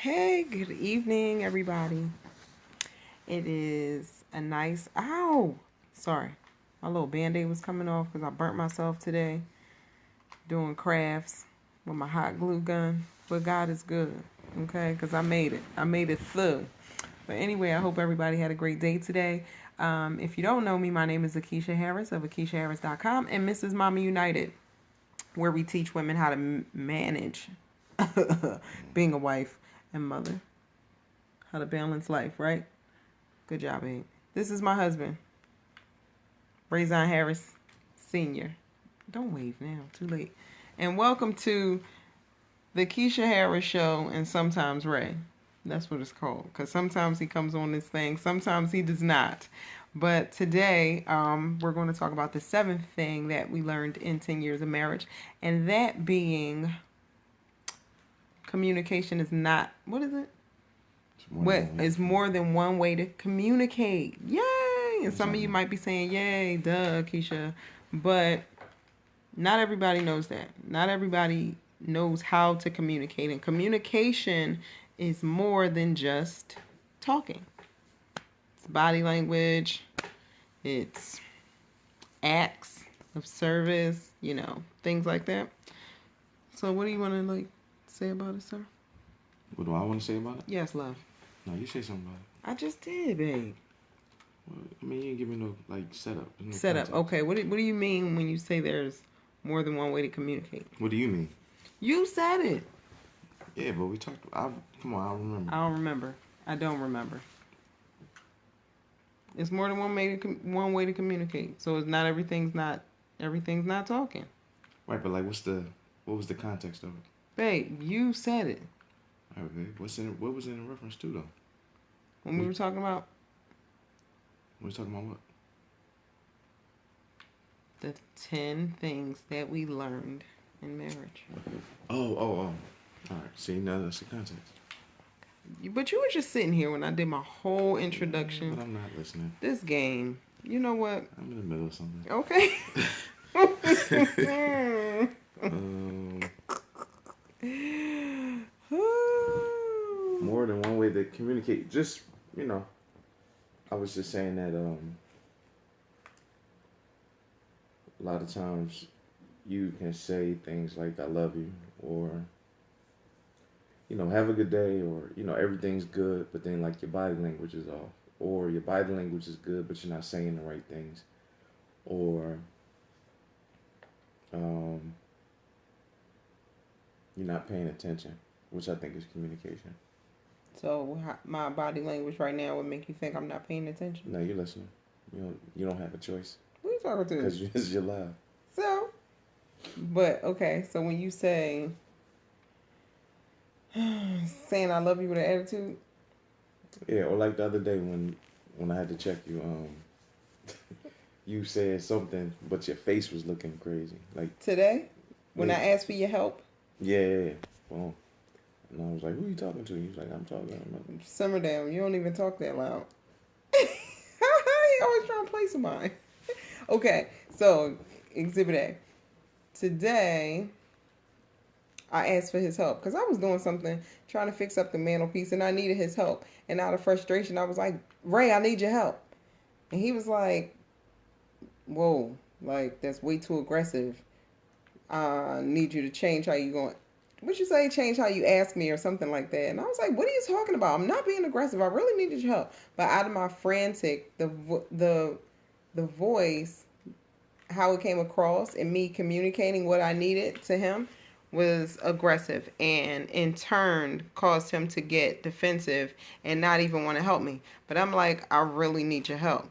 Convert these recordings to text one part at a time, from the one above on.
Hey, good evening, everybody. It is a nice, sorry, my little band-aid was coming off because I burnt myself today doing crafts with my hot glue gun. But God is good, okay, because I made it through. But anyway, I hope everybody had a great day today. If you don't know me, my name is Akeisha Harris of AkeishaHarris.com and Mrs. Mama United, where we teach women how to manage being a wife and mother. How to balance life, right? Good job, babe. This is my husband, Razon Harris Sr. Don't wave now, too late. And welcome to the Keisha Harris Show and Sometimes Ray. That's what it's called. Because sometimes he comes on this thing, sometimes he does not. But today, we're going to talk about the seventh thing that we learned in 10 years of marriage. And that being communication is not, what is it? It's more than one way to communicate. Yay! And some of you might be saying, yay, duh, Keisha. But not everybody knows that. Not everybody knows how to communicate. And communication is more than just talking. It's body language. It's acts of service, things like that. So what do you want to say about it, sir? What do I want to say about it? Yes, love. No, you say something about it. I just did, babe. Well, you ain't give me no setup. No setup. Okay. What do you mean when you say there's more than one way to communicate? What do you mean? You said it. Yeah, but we talked. Come on, I don't remember. I don't remember. It's more than one way to communicate. So it's not everything's not talking. Right, but what was the context of it? Babe, you said it. All right, babe. What was it in reference to, though? When we were talking about? We were talking about what? The 10 things that we learned in marriage. Oh. All right. See, now that's the context. But you were just sitting here when I did my whole introduction. But I'm not listening. This game, you know what? I'm in the middle of something. Okay. More than one way to communicate. Just, I was just saying that a lot of times you can say things like, I love you, or, have a good day, or, everything's good, but then your body language is off. Or your body language is good, but you're not saying the right things. Or you're not paying attention, which I think is communication. So my body language right now would make you think I'm not paying attention? No, you're listening. You don't have a choice. Who are you talking to? Because you're live. So, but okay. So when you say saying I love you with an attitude. Yeah, or like the other day when I had to check you, you said something, but your face was looking crazy. Like today, when I asked for your help. Yeah. Well, and I was like, "Who are you talking to?" He was like, "I'm talking." Simmer down. You don't even talk that loud. He always trying to play somebody. Okay, so Exhibit A. Today, I asked for his help because I was doing something, trying to fix up the mantelpiece, and I needed his help. And out of frustration, I was like, Ray, I need your help. And he was like, whoa, that's way too aggressive. I need you to change how you going. What you say, change how you ask me or something like that. And I was like, what are you talking about? I'm not being aggressive. I really needed your help. But out of my frantic, the voice, how it came across and me communicating what I needed to him was aggressive, and in turn caused him to get defensive and not even want to help me. But I'm like, I really need your help.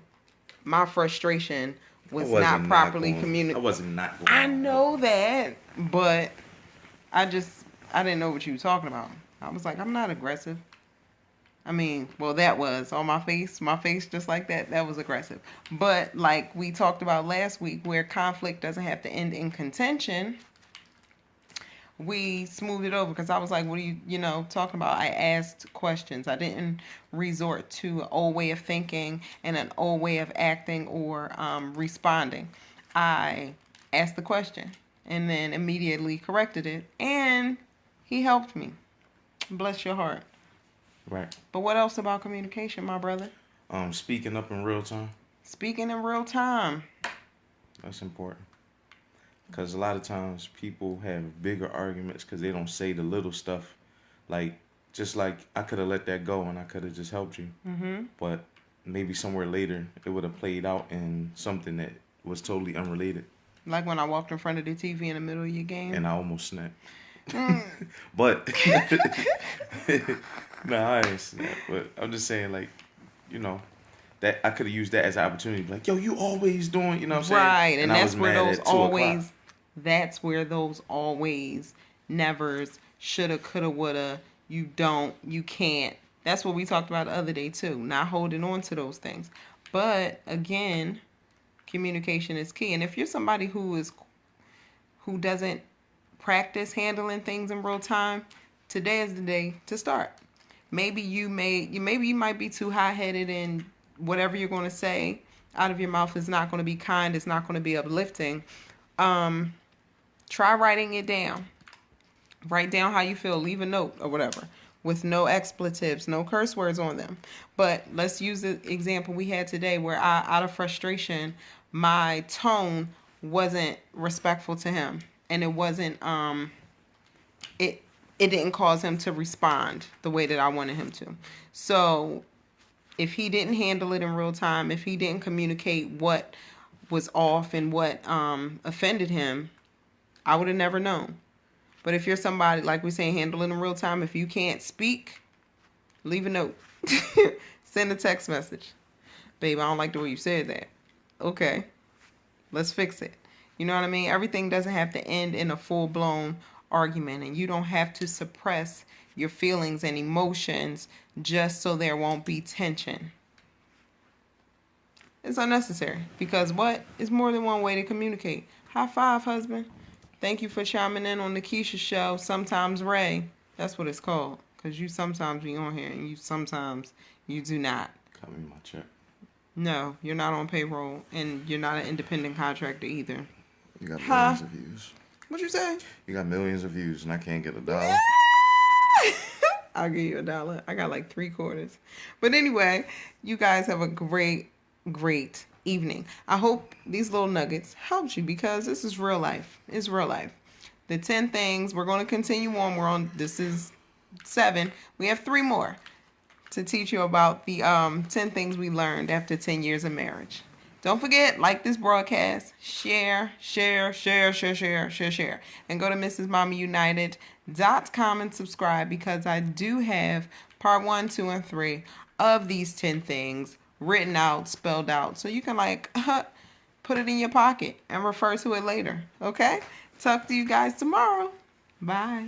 My frustration was not properly communicated. I wasn't not going. I know that, but I didn't know what you were talking about. I was like, I'm not aggressive. I mean, well, that was on my face just like that. That was aggressive. But like we talked about last week, where conflict doesn't have to end in contention, we smoothed it over because I was like, what are you, talking about? I asked questions. I didn't resort to an old way of thinking and an old way of acting or responding. I asked the question and then immediately corrected it, and he helped me. Bless your heart. Right. But what else about communication, my brother? Speaking up in real time. Speaking in real time. That's important. Because a lot of times people have bigger arguments because they don't say the little stuff. Like, just like I could have let that go and I could have just helped you. Mm-hmm. But maybe somewhere later it would have played out in something that was totally unrelated. Like when I walked in front of the TV in the middle of your game. And I almost snapped. But, no, I ain't snapped. But I'm just saying, like, you know, that I could have used that as an opportunity to be like, yo, you always doing, you know what I'm saying? Right, and I that's was where mad those at 2 always, o'clock. that's where those always, nevers, shoulda, coulda, woulda, you don't, you can't. That's what we talked about the other day too, not holding on to those things. But again, communication is key. And if you're somebody who doesn't practice handling things in real time, today is the day to start. Maybe you might be too high-headed and whatever you're going to say out of your mouth is not going to be kind. It's not going to be uplifting. Try writing it down. Write down how you feel. Leave a note or whatever with no expletives, no curse words on them. But let's use the example we had today where out of frustration, my tone wasn't respectful to him. And it wasn't, it didn't cause him to respond the way that I wanted him to. So if he didn't handle it in real time, if he didn't communicate what was off and what offended him, I would have never known. But if you're somebody, like we're saying, handle it in real time, if you can't speak, leave a note. Send a text message. Babe, I don't like the way you said that. Okay, let's fix it. You know what I mean? Everything doesn't have to end in a full-blown argument, and you don't have to suppress your feelings and emotions just so there won't be tension. It's unnecessary because what is more than one way to communicate? High five, husband. Thank you for chiming in on the Keisha show. Sometimes Ray. That's what it's called. Because you sometimes be on here and you sometimes you do not. Cut me my check. No, you're not on payroll and you're not an independent contractor either. You got millions of views. What you say? You got millions of views and I can't get $1. I'll give you $1. I got like 3 quarters. But anyway, you guys have a great evening. I hope these little nuggets helped you because this is real life. It's real life. The 10 things, we're going to continue on. This is 7. We have 3 more to teach you about the 10 things we learned after 10 years of marriage. Don't forget, like this broadcast, share, and go to MrsMamaUnited.com and subscribe because I do have part 1, 2, and 3 of these 10 things written out, spelled out, so you can put it in your pocket and refer to it later. Okay? Talk to you guys tomorrow. Bye.